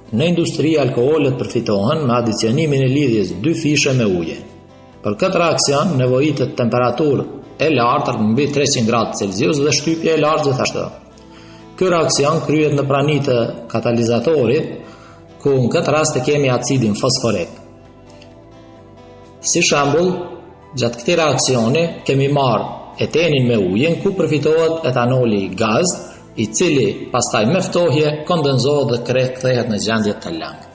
Në industri alkoolet përfitohen me adicionimin e lidhjes 2 fishe me uje. Për këtë reakcion nevojitet temperaturë e lartë mbi 300 gradë Celsius dhe shtypje e lartë gjithashtu. Ky reakcion kryhet në prani të katalizatorit, ku në këtë rast e kemi acidin fosforik. Si shembull, gjatë këtij reakcioni kemi marrë etenin me ujin, ku përfitohet etanoli gaz, i cili pastaj me ftohje kondenzohet dhe kthehet në gjendje të lëngë.